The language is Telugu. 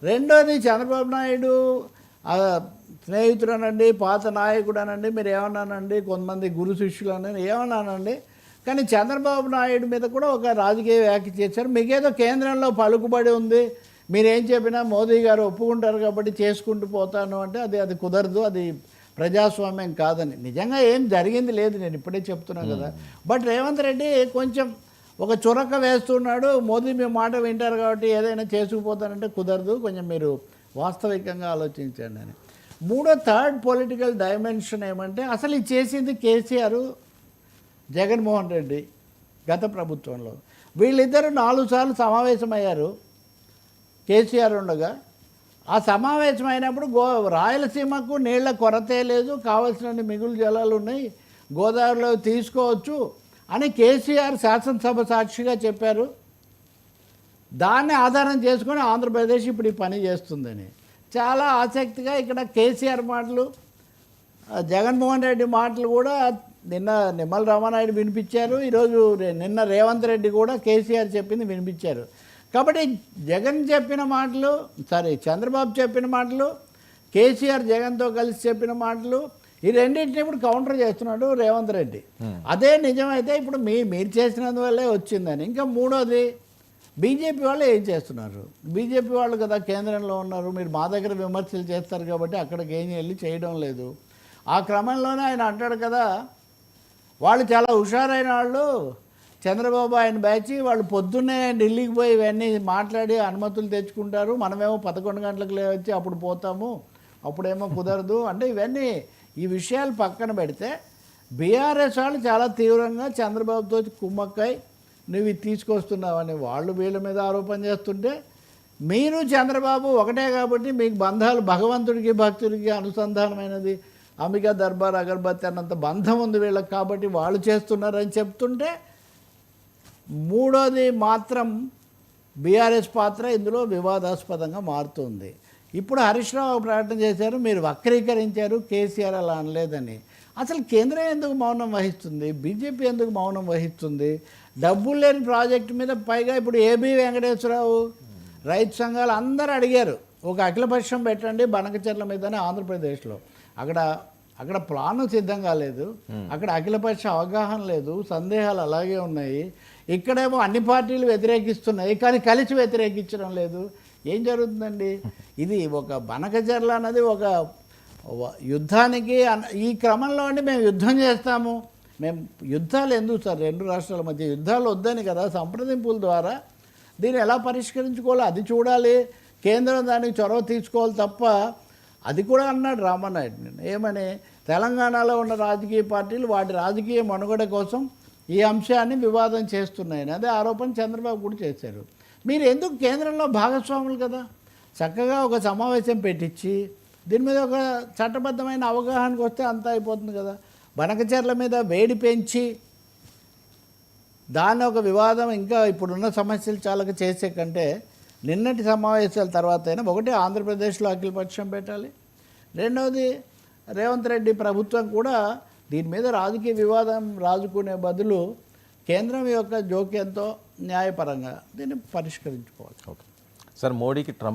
రెండోది చంద్రబాబు నాయుడు స్నేహితుడనండి, పాత నాయకుడనండి, మీరు ఏమన్నానండి, కొంతమంది గురు శిష్యులు అని ఏమన్నానండి. కానీ చంద్రబాబు నాయుడు మీద కూడా ఒక రాజకీయ వ్యాఖ్య చేశారు. మీకేదో కేంద్రంలో పలుకుబడి ఉంది, మీరేం చెప్పినా మోదీ గారు ఒప్పుకుంటారు కాబట్టి చేసుకుంటూ పోతాను అంటే అది కుదరదు, అది ప్రజాస్వామ్యం కాదని. నిజంగా ఏం జరిగింది లేదు, నేను ఇప్పుడే చెప్తున్నాను కదా. బట్ రేవంత్ రెడ్డి కొంచెం ఒక చురక వేస్తున్నాడు, మోదీ మీ మాట వింటారు కాబట్టి ఏదైనా చేసుకుపోతానంటే కుదరదు, కొంచెం మీరు వాస్తవికంగా ఆలోచించండి అని. థర్డ్ పొలిటికల్ డైమెన్షన్ ఏమంటే అసలు ఇది చేసింది కేసీఆర్, జగన్మోహన్ రెడ్డి గత ప్రభుత్వంలో. వీళ్ళిద్దరూ 4 సార్లు సమావేశమయ్యారు కేసీఆర్ ఉండగా. ఆ సమావేశం అయినప్పుడు రాయలసీమకు నీళ్ల కొరతే లేదు, కావాల్సిన మిగులు జలాలు ఉన్నాయి, గోదావరిలో తీసుకోవచ్చు అని కేసీఆర్ శాసనసభ సాక్షిగా చెప్పారు. దాన్ని ఆధారం చేసుకొని ఆంధ్రప్రదేశ్ ఇప్పుడు ఈ పని చేస్తుందని. చాలా ఆసక్తిగా ఇక్కడ కేసీఆర్ మాటలు, జగన్మోహన్ రెడ్డి మాటలు కూడా నిన్న నిమ్మల రామానాయుడు వినిపించారు, ఈరోజు నిన్న రేవంత్ రెడ్డి కూడా కేసీఆర్ చెప్పింది వినిపించారు. కాబట్టి జగన్ చెప్పిన మాటలు, చంద్రబాబు చెప్పిన మాటలు, కేసీఆర్ జగన్తో కలిసి చెప్పిన మాటలు, ఈ రెండింటిని ఇప్పుడు కౌంటర్ చేస్తున్నాడు రేవంత్ రెడ్డి. అదే నిజమైతే ఇప్పుడు మీరు చేసినందువల్లే వచ్చిందని. ఇంకా మూడోది, బీజేపీ వాళ్ళు ఏం చేస్తున్నారు? బీజేపీ వాళ్ళు కదా కేంద్రంలో ఉన్నారు, మీరు మా దగ్గర విమర్శలు చేస్తారు కాబట్టి అక్కడికి ఏం వెళ్ళి చేయడం లేదు. ఆ క్రమంలోనే ఆయన అంటాడు కదా, వాళ్ళు చాలా హుషారైన వాళ్ళు, చంద్రబాబు ఆయన బ్యాచ్, వాళ్ళు పొద్దున్నే ఢిల్లీకి పోయి ఇవన్నీ మాట్లాడి అనుమతులు తెచ్చుకుంటారు, మనమేమో 11 గంటలకు లేవచ్చి అప్పుడు పోతాము, అప్పుడేమో కుదరదు అంటే ఇవన్నీ. ఈ విషయాలు పక్కన పెడితే బీఆర్ఎస్ వాళ్ళు చాలా తీవ్రంగా చంద్రబాబుతో కుమ్మక్కై నువ్వు ఇది తీసుకొస్తున్నావని వాళ్ళు వీళ్ళ మీద ఆరోపణ చేస్తుంటే, మీరు చంద్రబాబు ఒకటే కాబట్టి మీకు బంధాలు భగవంతుడికి భక్తుడికి అనుసంధానమైనది, అంబికా దర్బార్ అగర్బత్తి అన్నంత బంధం ఉంది వీళ్ళకి కాబట్టి వాళ్ళు చేస్తున్నారని చెప్తుంటే, మూడోది మాత్రం బీఆర్ఎస్ పాత్ర ఇందులో వివాదాస్పదంగా మారుతుంది. ఇప్పుడు హరీష్ రావు ప్రకటన చేశారు, మీరు వక్రీకరించారు, కేసీఆర్ అలా అనలేదని. అసలు కేంద్రం ఎందుకు మౌనం వహిస్తుంది? బీజేపీ ఎందుకు మౌనం వహిస్తుంది? డబ్బులు లేని ప్రాజెక్టు మీద పైగా ఇప్పుడు ఏబీ వెంకటేశ్వరరావు, రైతు సంఘాలు అందరూ అడిగారు ఒక అఖిలపక్షం పెట్టండి బనకచెర్ల మీదనే ఆంధ్రప్రదేశ్లో. అక్కడ ప్లాను సిద్ధం కాలేదు, అక్కడ అఖిలపక్ష అవగాహన లేదు, సందేహాలు అలాగే ఉన్నాయి. ఇక్కడేమో అన్ని పార్టీలు వ్యతిరేకిస్తున్నాయి కానీ కలిసి వ్యతిరేకించడం లేదు. ఏం జరుగుతుందండి? ఇది ఒక బనకచెర్ల అన్నది ఒక యుద్ధానికి ఈ క్రమంలో మేము యుద్ధం చేస్తాము. మేము యుద్ధాలు ఎందుకు సార్, 2 రాష్ట్రాల మధ్య యుద్ధాలు వద్దని కదా, సంప్రదింపుల ద్వారా దీన్ని ఎలా పరిష్కరించుకోవాలో అది చూడాలి, కేంద్రం దానికి చొరవ తీసుకోవాలి తప్ప. అది కూడా అన్నాడు రామానాయుడు నేను ఏమని, తెలంగాణలో ఉన్న రాజకీయ పార్టీలు వాటి రాజకీయ మనుగడ కోసం ఈ అంశాన్ని వివాదం చేస్తున్నాయని అదే ఆరోపణ చంద్రబాబు కూడా చేశారు. మీరు ఎందుకు కేంద్రంలో భాగస్వాములు కదా, చక్కగా ఒక సమావేశం పెట్టించి దీని మీద ఒక చట్టబద్ధమైన అవగాహనకు వస్తే అంతా అయిపోతుంది కదా. బనకచెర్ల మీద వేడి పెంచి దాన్ని ఒక వివాదం ఇంకా ఇప్పుడున్న సమస్యలు చాలక చేసే కంటే నిన్నటి సమావేశాల తర్వాత అయినా ఒకటి ఆంధ్రప్రదేశ్లో అఖిలపక్షం పెట్టాలి, రెండవది రేవంత్ రెడ్డి ప్రభుత్వం కూడా దీని మీద రాజకీయ వివాదం రాజుకునే బదులు కేంద్రం యొక్క జోక్యంతో న్యాయపరంగా దీన్ని పరిష్కరించుకోవాలి. ఓకే సార్, మోడీకి ట్రంప్